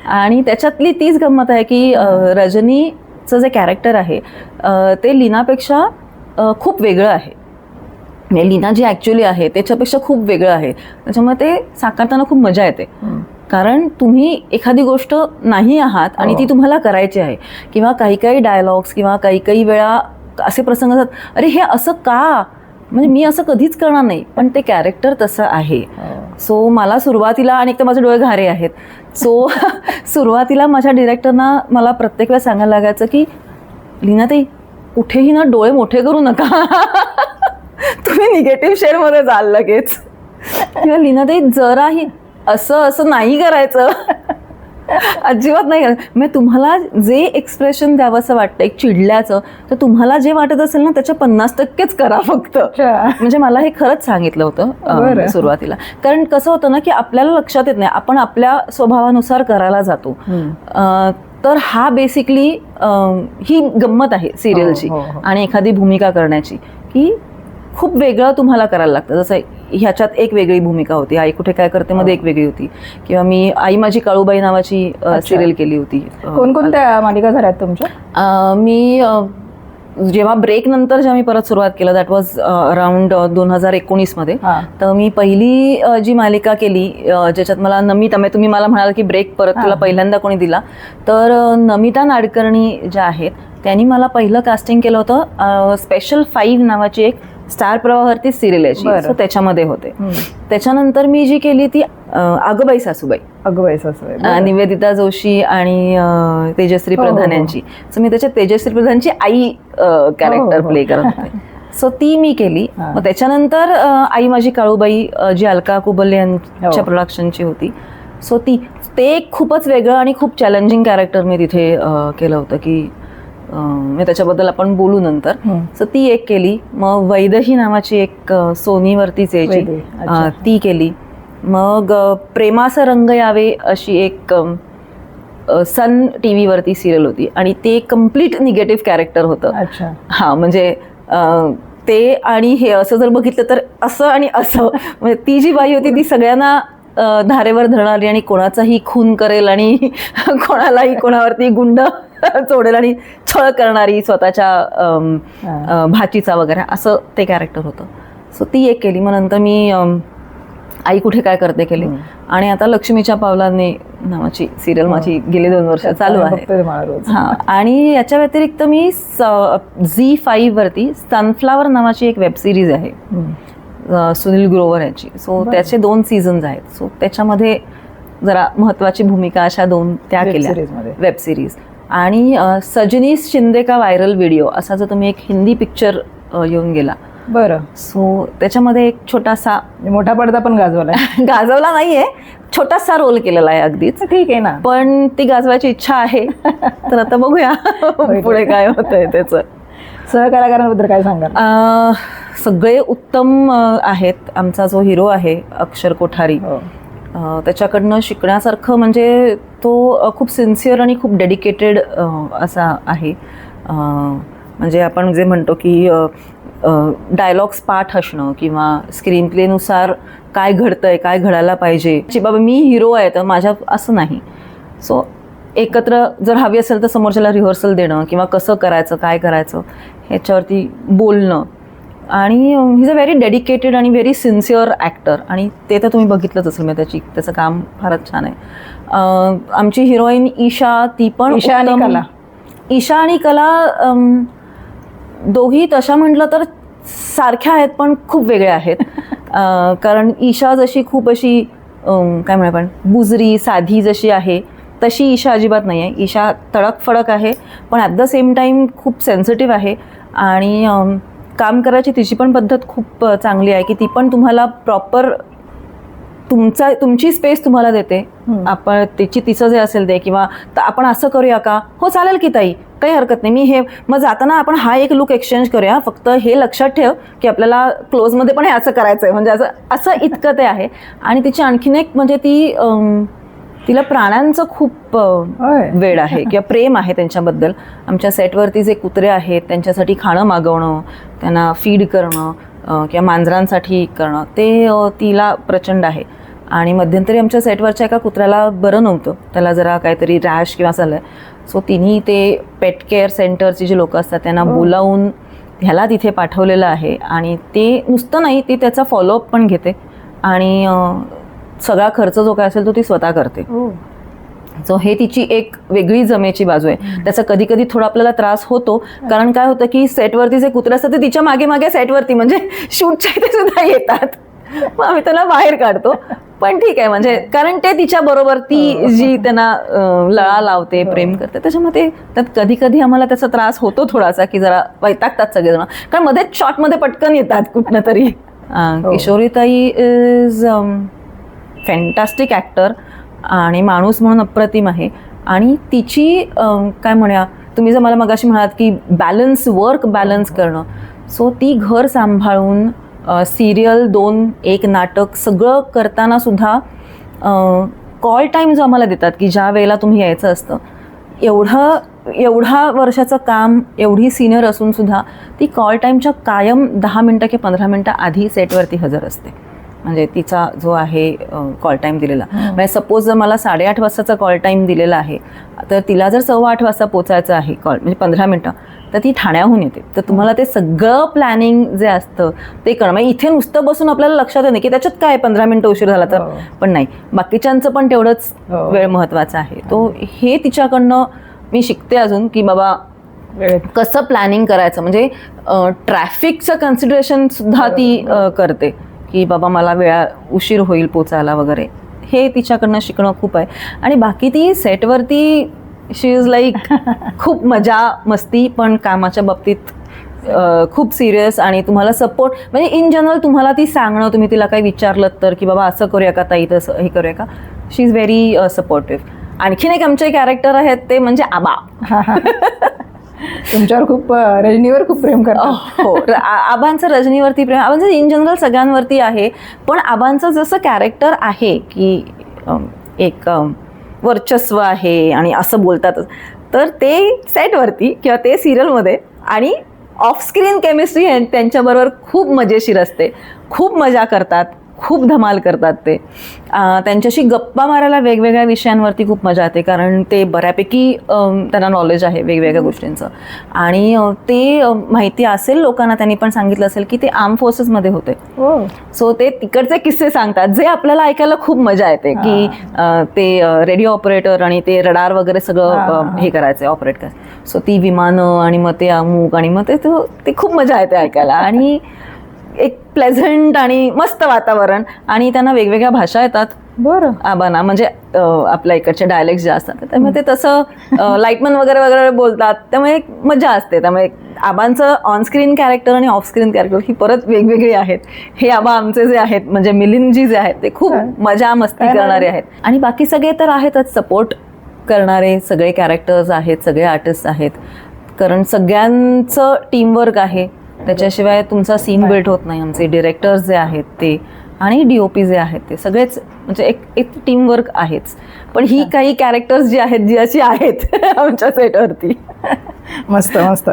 आणि त्याच्यातली तीच गंमत आहे की रजनीचं जे कॅरेक्टर आहे ते लीनापेक्षा खूप वेगळं आहे. म्हणजे लीना जी ॲक्च्युली आहे त्याच्यापेक्षा खूप वेगळं आहे. त्याच्यामुळे ते साकारताना खूप मजा येते. कारण तुम्ही एखादी गोष्ट नाही आहात आणि ती तुम्हाला करायची आहे, किंवा काही काही डायलॉग्स किंवा काही काही वेळा असे प्रसंग असतात, अरे हे असं का, म्हणजे मी असं कधीच करणार नाही, पण ते कॅरेक्टर तसं आहे. सो मला सुरुवातीला, आणि एक तर माझे डोळे घारे आहेत, सो सुरुवातीला माझ्या डिरेक्टरना मला प्रत्येक वेळा सांगायला लागायचं की लीनाताई कुठेही ना डोळे मोठे करू नका, तुम्ही निगेटिव्ह शेडमध्ये जाल लगेच, किंवा लीनाताई जराही असं नाही करायचं, अजिबात नाही करायचं. म्हणजे तुम्हाला जे एक्सप्रेशन द्यावं असं वाटतं एक चिडल्याचं, तर तुम्हाला जे वाटत असेल ना त्याच्या 50%च करा फक्त. म्हणजे मला हे खरंच सांगितलं होतं सुरुवातीला. कारण कसं होतं ना की आपल्याला लक्षात येत नाही, आपण आपल्या स्वभावानुसार करायला जातो. तर हा बेसिकली ही गंमत आहे सिरियलची आणि एखादी भूमिका करण्याची, की खूप वेगळं तुम्हाला करायला लागतं. जसं ह्याच्यात एक वेगळी भूमिका होती, आई कुठे काय करते मध्ये एक वेगळी होती, किंवा मी आई माझी काळूबाई नावाची सिरियल केली होती. कोणकोणत्या मालिका झाल्यात तुमच्या? मी जेव्हा ब्रेक नंतर जेव्हा मी परत सुरुवात केलं, दॅट वॉज अराउंड 2019 मध्ये. तर मी पहिली जी मालिका केली ज्याच्यात मला नमिता, म्हणजे तुम्ही मला म्हणाल की ब्रेक परत तुला पहिल्यांदा कोणी दिला, तर नमिता नाडकर्णी ज्या आहेत त्यांनी मला पहिलं कास्टिंग केलं होतं. स्पेशल 5 नावाची एक स्टार प्रवाहावरती सिरियल आहे, सो त्याच्यामध्ये होते. त्याच्यानंतर मी जी केली ती अगबाई सासूबाई, निवेदिता जोशी आणि तेजश्री प्रधान यांची. सो मी त्याच्यात तेजश्री प्रधानची आई कॅरेक्टर प्ले करत होते. सो ती मी केली. मग त्याच्यानंतर आई माझी काळूबाई जी अलका कुबल यांच्या प्रोडक्शनची होती, सो ते खूपच वेगळं आणि खूप चॅलेंजिंग कॅरेक्टर मी तिथे केलं होतं, की मी त्याच्याबद्दल आपण बोलू नंतर. सो ती एक केली. मग वैदही नावाची एक सोनीवरतीच यायची, ती केली. मग प्रेमाचा रंग यावे अशी एक सन TV वरती सिरियल होती, आणि ते कम्प्लीट निगेटिव्ह कॅरेक्टर होतं. हा, म्हणजे ते आणि हे असं जर बघितलं तर असं आणि असं, म्हणजे ती जी बाई होती ती सगळ्यांना धारेवर धरणारी आणि कोणाचाही खून करेल आणि कोणालाही कोणावरती गुंड चोडेल आणि छळ करणारी, स्वतःच्या भाचीचा वगैरे, असं ते कॅरेक्टर होतं. सो ती एक केली. मग नंतर मी आई कुठे काय करते केली, आणि आता लक्ष्मीच्या पावलांनी नावाची सिरियल माझी गेली 2 वर्ष चालू आहे. हां, आणि याच्या व्यतिरिक्त मी ZEE5 वरती सनफ्लावर नावाची एक वेब सिरीज आहे सुनील ग्रोवर यांची. सो त्याचे 2 सीझन्स आहेत. सो त्याच्यामध्ये जरा महत्वाची भूमिका अशा 2 त्या केल्या वेब सिरीज. आणि सजनीस शिंदे का व्हायरल व्हिडिओ असा जो तुम्ही एक हिंदी पिक्चर येऊन गेला. सो त्याच्यामध्ये एक छोटासा, मोठा पडदा पण गाजवला नाहीये, छोटासा रोल केलेला आहे अगदीच. ठीक आहे ना, पण ती गाजवायची इच्छा आहे. तर आता बघूया पुढे काय होतंय त्याचं. सहकलाकारांबद्दल काय सांगा? सगळे उत्तम आहेत. आमचा जो हिरो आहे अक्षर कोठारी, त्याच्याकडनं शिकण्यासारखं, म्हणजे तो खूप सिन्सिअर आणि खूप डेडिकेटेड असा आहे. म्हणजे आपण जे म्हणतो की डायलॉग्स पाठ असणं किंवा स्क्रीन प्लेनुसार काय घडतंय, काय घडायला पाहिजे, की बाबा मी हिरो आहे तर माझ्या असं नाही. सो एकत्र जर हवी असेल तर समोरच्याला रिहर्सल देणं किंवा कसं करायचं, काय करायचं ह्याच्यावरती बोलणं. आणि he is a very dedicated आणि व्हेरी सिन्सिअर ॲक्टर, आणि ते तर तुम्ही बघितलंच असेल. मी त्याचं काम फारच छान आहे. आमची हिरोईन ईशा, ती पण ईशा आणि कला दोघी तशा म्हटलं तर सारख्या आहेत पण खूप वेगळ्या आहेत. कारण ईशा जशी खूप अशी काय म्हणू आपण बुजरी साधी जशी आहे तशी ईशा अजिबात नाही आहे. ईशा तडक फडक आहे, पण ॲट द सेम टाईम खूप सेन्सिटिव्ह आहे. आणि काम करायची तिची पण पद्धत खूप चांगली आहे, की ती पण तुम्हाला प्रॉपर तुमची स्पेस तुम्हाला देते. आपण तिचं जे असेल ते, किंवा आपण असं करूया का, हो चालेल की ताई, काही हरकत नाही, मी हे मग जाताना आपण हा एक लुक एक्सचेंज करूया, फक्त हे लक्षात ठेव की आपल्याला क्लोजमध्ये पण हे असं करायचं आहे, म्हणजे असं इतकं ते आहे. आणि तिची आणखीन एक म्हणजे तिला प्राण्यांचं खूप वेड आहे किंवा प्रेम आहे त्यांच्याबद्दल. आमच्या सेटवरती जे कुत्रे आहेत त्यांच्यासाठी खाणं मागवणं, त्यांना फीड करणं किंवा मांजरांसाठी करणं, ते तिला प्रचंड आहे. आणि मध्यंतरी आमच्या सेटवरच्या एका कुत्र्याला बरं नव्हतं, त्याला जरा काहीतरी रॅश किंवा झालं आहे. सो तिन्ही ते पेट केअर सेंटरची जी लोकं असतात त्यांना बोलावून ह्याला तिथे पाठवलेलं आहे. आणि ते नुसतं नाही, ती त्याचा फॉलोअप पण घेते आणि सगळा खर्च जो काय असेल तो ती स्वतः करते. सो हे तिची एक वेगळी जमेची बाजू आहे. त्याचा कधी कधी थोडा आपल्याला त्रास होतो, कारण काय होतं की सेटवरती जे कुत्रे असतात ते तिच्या मागे मागे सेटवरती म्हणजे शूटच्या इथे सुद्धा येतात. मग आम्ही त्याला बाहेर काढतो, पण ठीक आहे म्हणजे कारण ते तिच्या बरोबर ती जी त्यांना लळा लावते, प्रेम करते, त्याच्यामध्ये त्यात कधी कधी आम्हाला त्याचा त्रास होतो थोडासा, की जरा वैतागतात सगळेजण, कारण मध्येच शॉर्टमध्ये पटकन येतात कुठनं तरी. किशोरीताई इज फॅन्टॅस्टिक ॲक्टर आणि माणूस म्हणून अप्रतिम आहे. आणि तिची काय म्हणूया, तुम्ही जर मला मगाशी म्हणालात की बॅलन्स, वर्क बॅलन्स करणं, सो ती घर सांभाळून सिरियल 2, 1 नाटक सगळं करताना सुद्धा कॉल टाईम जो आम्हाला देतात की ज्या वेळेला तुम्ही यायचं असतं, एवढा वर्षाचं काम, एवढी सिनियर असून सुद्धा ती कॉल टाईमच्या कायम 10 मिनटं की 15 मिनटं आधी सेटवरती हजर असते. म्हणजे तिचा जो आहे कॉल टाईम दिलेला, म्हणजे सपोज जर मला 8:30 वाजताचा कॉल टाईम दिलेला आहे, तर तिला जर 7:15 वाजता पोचायचं आहे कॉल, म्हणजे 15 मिनटं, तर ती ठाण्याहून येते. तर तुम्हाला ते सगळं प्लॅनिंग जे असतं ते करणं, म्हणजे इथे नुसतं बसून आपल्याला लक्षात येतं की त्याच्यात काय 15 मिनटं उशीर झाला तर, पण नाही, बाकीच्यांचं पण तेवढंच वेळ महत्त्वाचा आहे. तो हे तिच्याकडनं मी शिकते अजून, की बाबा कसं प्लॅनिंग करायचं, म्हणजे ट्रॅफिकचं कन्सिडरेशन सुद्धा ती करते, की बाबा मला उशीर होईल पोचायला वगैरे. हे तिच्याकडनं शिकणं खूप आहे. आणि बाकी ती सेटवरती शी इज लाईक खूप मजा मस्ती, पण कामाच्या बाबतीत खूप सिरियस आणि तुम्हाला सपोर्ट, म्हणजे इन जनरल तुम्हाला ती सांगणं, तुम्ही तिला काही विचारलं तर की बाबा असं करूया का ताई, तसं हे करूया का, शी इज व्हेरी सपोर्टिव्ह. आणखीन एक आमचे कॅरेक्टर आहेत ते म्हणजे आबा. तुमच्यावर खूप, रजनीवर खूप प्रेम करतात. हो, आबांचं रजनीवरती प्रेम, आबांचं इन जनरल सगळ्यांवरती आहे, पण आबांचं जसं कॅरेक्टर आहे की एक वर्चस्व आहे आणि असं बोलतातच, तर ते सेटवरती किंवा ते सिरियलमध्ये आणि ऑफस्क्रीन केमिस्ट्री त्यांच्याबरोबर खूप मजेशीर असते. खूप मजा करतात, खूप धमाल करतात ते. त्यांच्याशी गप्पा मारायला वेगवेगळ्या विषयांवरती खूप मजा येते, कारण ते बऱ्यापैकी त्यांना नॉलेज आहे वेगवेगळ्या गोष्टींचं. आणि ते माहिती असेल लोकांना, त्यांनी पण सांगितलं असेल की ते आर्म फोर्सेसमध्ये होते. सो ते तिकडचे किस्से सांगतात जे आपल्याला ऐकायला खूप मजा येते, की ते रेडिओ ऑपरेटर आणि ते रडार वगैरे सगळं हे करायचं, ऑपरेट करायचं. सो ती विमानं आणि मग ते अमुक आणि मग ते खूप मजा येते ऐकायला. आणि एक प्लेझंट आणि मस्त वातावरण, आणि त्यांना वेगवेगळ्या भाषा येतात. बरं. आबांना म्हणजे आपल्या इकडचे डायलेक्ट जे असतात त्यामुळे ते तसं लाईटमन वगैरे वगैरे बोलतात, त्यामुळे एक मजा असते. त्यामुळे आबांचं ऑनस्क्रीन कॅरेक्टर आणि ऑफस्क्रीन कॅरेक्टर ही परत वेगवेगळी आहेत. हे आबा आमचे जे आहेत म्हणजे मिलिंदजी जे आहेत ते खूप मजा मस्ती करणारे आहेत. आणि बाकी सगळे तर आहेतच सपोर्ट करणारे, सगळे कॅरेक्टर्स आहेत, सगळे आर्टिस्ट आहेत, कारण सगळ्यांचं टीमवर्क आहे. त्याच्याशिवाय तुमचा सीन बिल्ड होत नाही. आमचे डिरेक्टर्स जे आहेत ते आणि DOP जे आहेत ते सगळेच म्हणजे एक टीमवर्क आहेच. पण ही काही कॅरेक्टर्स जी आहेत जी अशी आहेत आमच्या सेटवरती. मस्त मस्त.